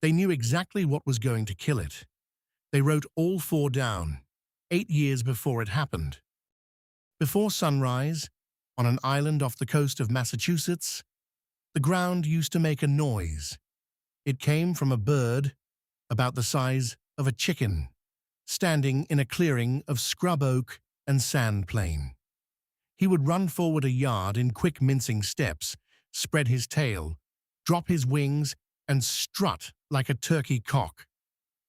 They knew exactly what was going to kill it. They wrote all four down, 8 years before it happened. Before sunrise, on an island off the coast of Massachusetts, the ground used to make a noise. It came from a bird about the size of a chicken, standing in a clearing of scrub oak and sand plain. He would run forward a yard in quick mincing steps, spread his tail, drop his wings, and strut like a turkey cock.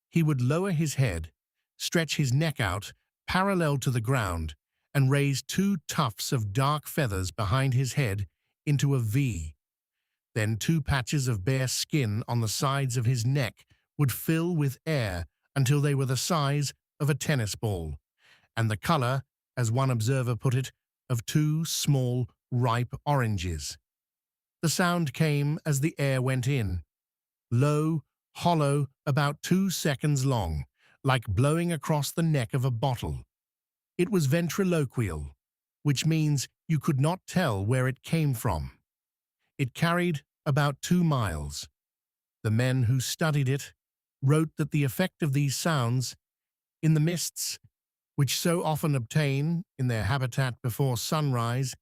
He would lower his head, stretch his neck out parallel to the ground, and raise two tufts of dark feathers behind his head into a V. Then two patches of bare skin on the sides of his neck would fill with air until they were the size of a tennis ball, and the color, as one observer put it, of two small, ripe oranges. The sound came as the air went in, low, hollow, about 2 seconds long, like blowing across the neck of a bottle. It was ventriloquial, which means you could not tell where it came from. It carried about 2 miles. The men who studied it wrote that the effect of these sounds, in the mists, which so often obtain in their habitat before sunrise,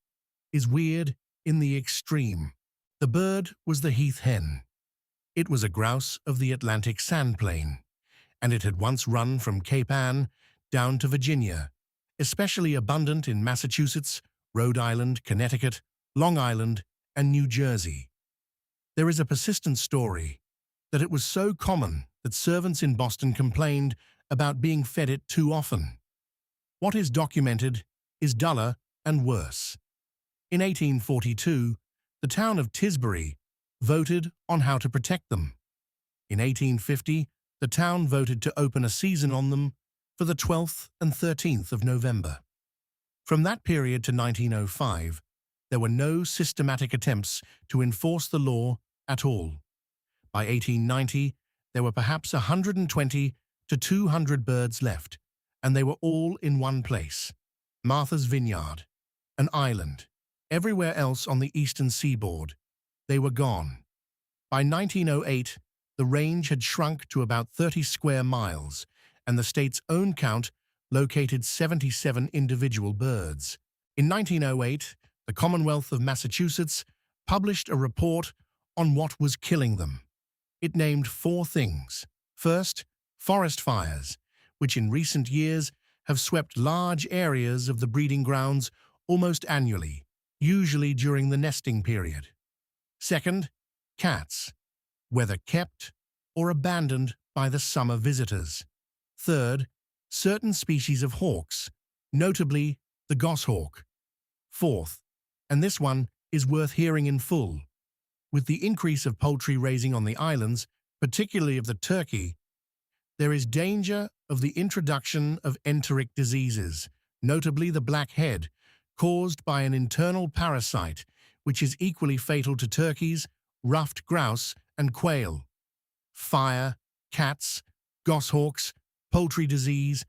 is weird in the extreme. The bird was the Heath Hen. It was a grouse of the Atlantic sandplain, and it had once run from Cape Ann down to Virginia, especially abundant in Massachusetts, Rhode Island, Connecticut, Long Island, and New Jersey. There is a persistent story that it was so common that servants in Boston complained about being fed it too often. What is documented is duller and worse. In 1842, the town of Tisbury voted on how to protect them. In 1850, the town voted to open a season on them for the 12th and 13th of November. From that period to 1905, there were no systematic attempts to enforce the law at all. By 1890, there were perhaps 120 to 200 birds left, and they were all in one place, Martha's Vineyard, an island. Everywhere else on the eastern seaboard, they were gone. By 1908, the range had shrunk to about 30 square miles, and the state's own count located 77 individual birds. In 1908, the Commonwealth of Massachusetts published a report on what was killing them. It named 4 things. First, forest fires, which in recent years have swept large areas of the breeding grounds almost annually, usually during the nesting period. Second, cats, whether kept or abandoned by the summer visitors. Third, certain species of hawks, notably the goshawk. Fourth, and this one is worth hearing in full, with the increase of poultry raising on the islands, particularly of the turkey, there is danger of the introduction of enteric diseases, notably the black head, caused by an internal parasite, which is equally fatal to turkeys, ruffed grouse, and quail. Fire, cats, goshawks, poultry disease,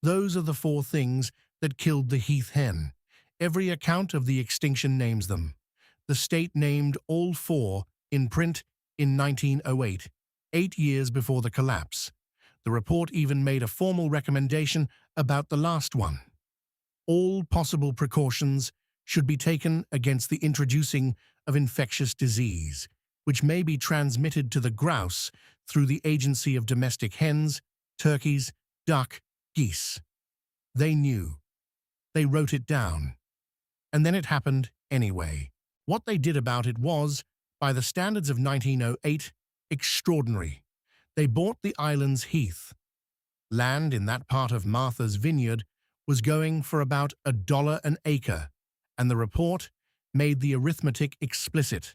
those are the 4 things that killed the Heath hen. Every account of the extinction names them. The state named all 4 in print in 1908, 8 years before the collapse. The report even made a formal recommendation about the last one. All possible precautions should be taken against the introducing of infectious disease, which may be transmitted to the grouse through the agency of domestic hens, turkeys, duck, geese. They knew. They wrote it down. And then it happened anyway. What they did about it was, by the standards of 1908, extraordinary. They bought the island's heath. Land in that part of Martha's Vineyard was going for about $1 an acre, and the report made the arithmetic explicit.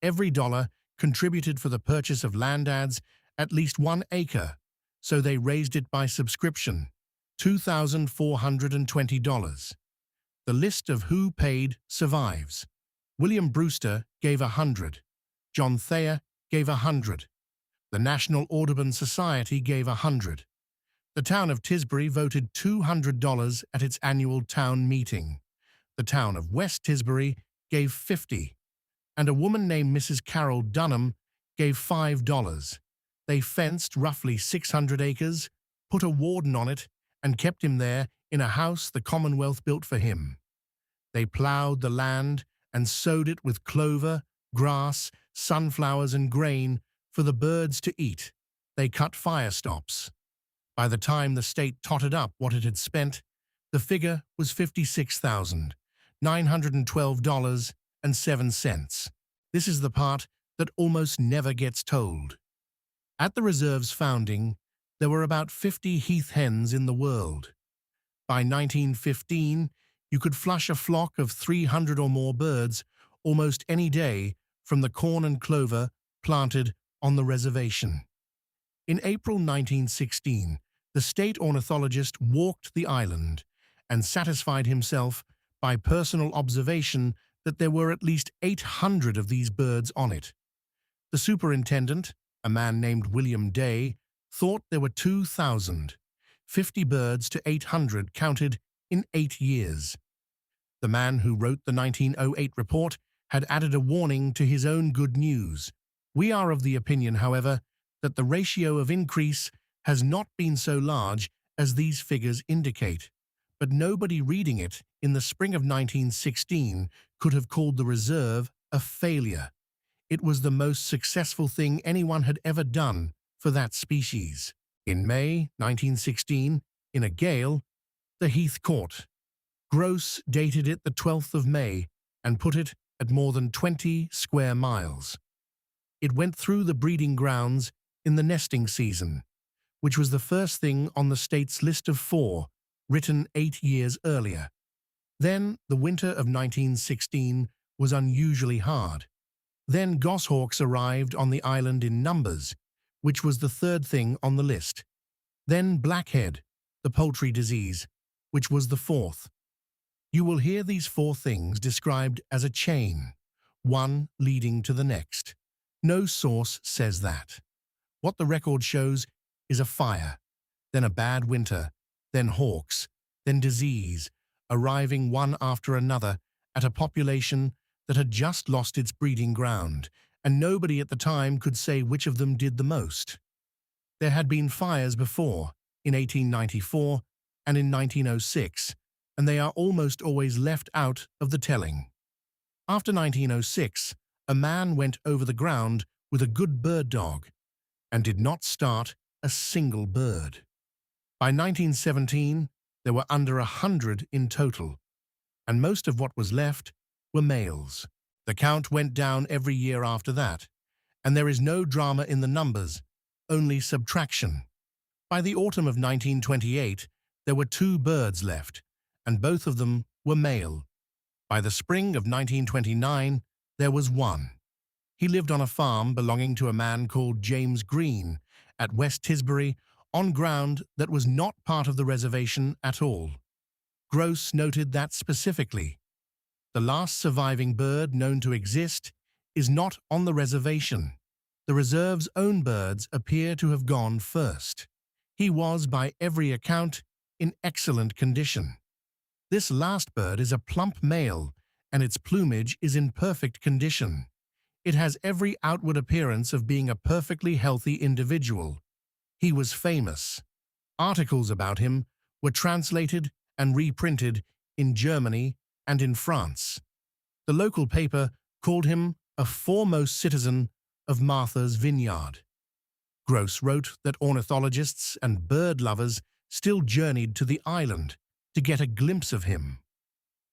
Every dollar contributed for the purchase of land adds at least 1 acre, so they raised it by subscription, $2,420. The list of who paid survives. William Brewster gave 100. John Thayer gave 100. The National Audubon Society gave 100. The town of Tisbury voted $200 at its annual town meeting. The town of West Tisbury gave 50, and a woman named Mrs. Carol Dunham gave $5. They fenced roughly 600 acres, put a warden on it, and kept him there in a house the Commonwealth built for him. They ploughed the land and sowed it with clover, grass, sunflowers, and grain for the birds to eat. They cut fire stops. By the time the state totted up what it had spent, the figure was $56,912.07. This is the part that almost never gets told. At the reserve's founding, there were about 50 Heath Hens in the world. By 1915, you could flush a flock of 300 or more birds almost any day from the corn and clover planted on the reservation. In April 1916, the state ornithologist walked the island and satisfied himself by personal observation that there were at least 800 of these birds on it. The superintendent, a man named William Day, thought there were 2,000, 50 birds to 800 counted in 8 years. The man who wrote the 1908 report had added a warning to his own good news. We are of the opinion, however, that the ratio of increase has not been so large as these figures indicate, but nobody reading it in the spring of 1916 could have called the reserve a failure. It was the most successful thing anyone had ever done for that species. In May 1916, in a gale, the Heath caught. Gross dated it the 12th of May and put it at more than 20 square miles. It went through the breeding grounds in the nesting season, which was the first thing on the state's list of 4, written 8 years earlier. Then the winter of 1916 was unusually hard. Then goshawks arrived on the island in numbers, which was the 3rd thing on the list. Then blackhead, the poultry disease, which was the 4th. You will hear these 4 things described as a chain, one leading to the next. No source says that. What the record shows is a fire, then a bad winter, then hawks, then disease, arriving one after another at a population that had just lost its breeding ground, and nobody at the time could say which of them did the most. There had been fires before, in 1894 and in 1906, and they are almost always left out of the telling. After 1906, a man went over the ground with a good bird dog and did not start a single bird. By 1917, there were under 100 in total, and most of what was left were males. The count went down every year after that, and there is no drama in the numbers, only subtraction. By the autumn of 1928, there were 2 birds left, and both of them were male. By the spring of 1929, there was 1. He lived on a farm belonging to a man called James Green at West Tisbury on ground that was not part of the reservation at all. Gross noted that specifically. The last surviving bird known to exist is not on the reservation. The reserve's own birds appear to have gone first. He was, by every account, in excellent condition. This last bird is a plump male, and its plumage is in perfect condition. It has every outward appearance of being a perfectly healthy individual. He was famous. Articles about him were translated and reprinted in Germany and in France. The local paper called him a foremost citizen of Martha's Vineyard. Gross wrote that ornithologists and bird lovers still journeyed to the island to get a glimpse of him.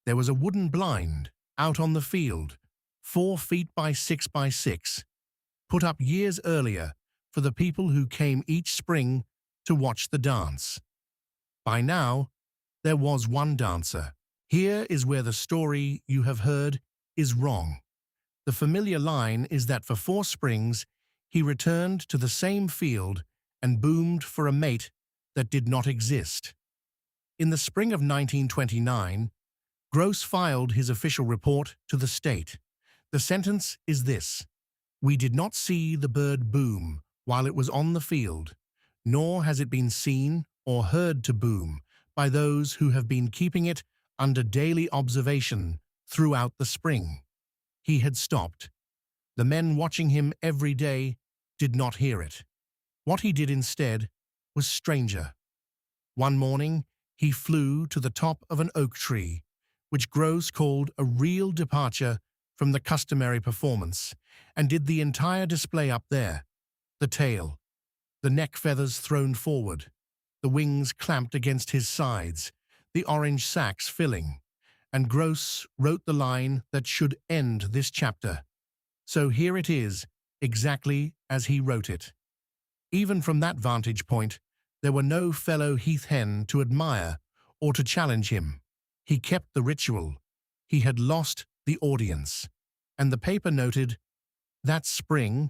There was a wooden blind out on the field, 4 feet by 6 by 6, put up years earlier for the people who came each spring to watch the dance. By now, there was one dancer. Here is where the story you have heard is wrong. The familiar line is that for 4 springs, he returned to the same field and boomed for a mate that did not exist. In the spring of 1929, Gross filed his official report to the state. The sentence is this: "We did not see the bird boom while it was on the field, nor has it been seen or heard to boom by those who have been keeping it under daily observation throughout the spring." He had stopped. The men watching him every day did not hear it. What he did instead was stranger. One morning, he flew to the top of an oak tree, which Gross called a real departure from the customary performance, and did the entire display up there. The tail, the neck feathers thrown forward, the wings clamped against his sides, the orange sacs filling, and Gross wrote the line that should end this chapter. So here it is, exactly as he wrote it. Even from that vantage point, there were no fellow Heath Hen to admire or to challenge him. He kept the ritual. He had lost the audience. And the paper noted, that spring,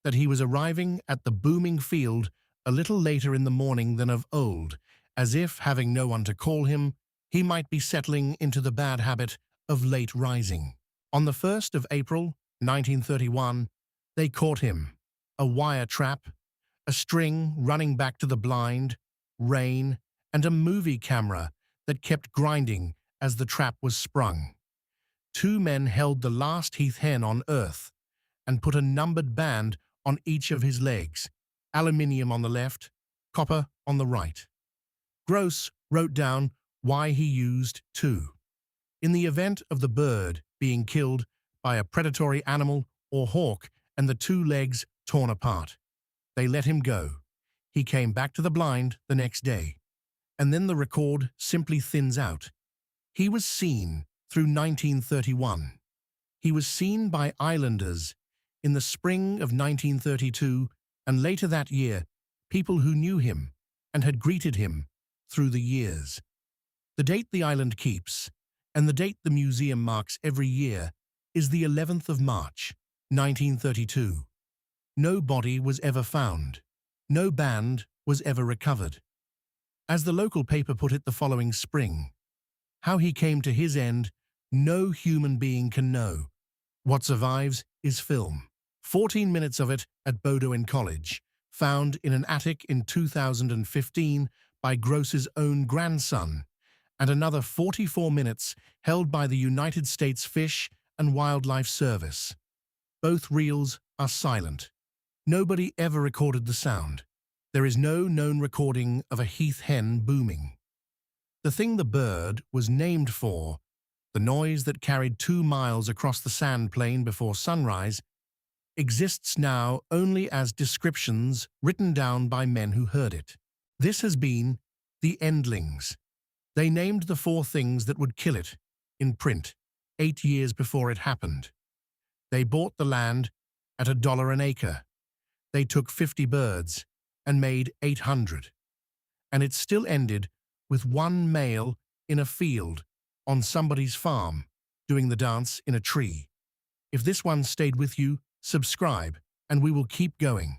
that he was arriving at the booming field a little later in the morning than of old, as if, having no one to call him, he might be settling into the bad habit of late rising. On the 1st of April, 1931, they caught him. A wire trap, a string running back to the blind, rain, and a movie camera that kept grinding as the trap was sprung. 2 men held the last Heath Hen on earth and put a numbered band on each of his legs, aluminium on the left, copper on the right. Gross wrote down why he used 2. In the event of the bird being killed by a predatory animal or hawk and the 2 legs torn apart, they let him go. He came back to the blind the next day. And then the record simply thins out. He was seen through 1931. He was seen by islanders in the spring of 1932, and later that year, people who knew him and had greeted him through the years. The date the island keeps, and the date the museum marks every year, is the 11th of March, 1932. No body was ever found. No band was ever recovered. As the local paper put it the following spring, how he came to his end, no human being can know. What survives is film. 14 minutes of it at Bowdoin College, found in an attic in 2015 by Gross's own grandson, and another 44 minutes held by the United States Fish and Wildlife Service. Both reels are silent. Nobody ever recorded the sound. There is no known recording of a Heath Hen booming. The thing the bird was named for, the noise that carried 2 miles across the sand plain before sunrise, exists now only as descriptions written down by men who heard it. This has been the Endlings. They named the 4 things that would kill it, in print, 8 years before it happened. They bought the land at $1 an acre. They took 50 birds and made 800. And it still ended with 1 male in a field on somebody's farm doing the dance in a tree. If this one stayed with you, subscribe, and we will keep going.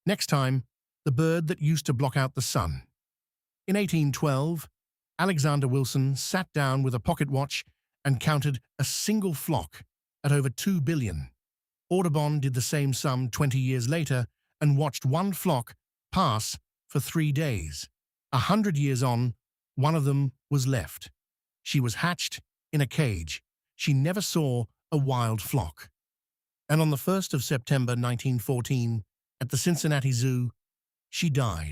Next time, the bird that used to block out the sun. In 1812, Alexander Wilson sat down with a pocket watch and counted a single flock at over 2 billion. Audubon did the same sum 20 years later and watched 1 flock pass for 3 days. 100 years on, one of them was left. She was hatched in a cage. She never saw a wild flock. And on the 1st of September 1914, at the Cincinnati Zoo, she died.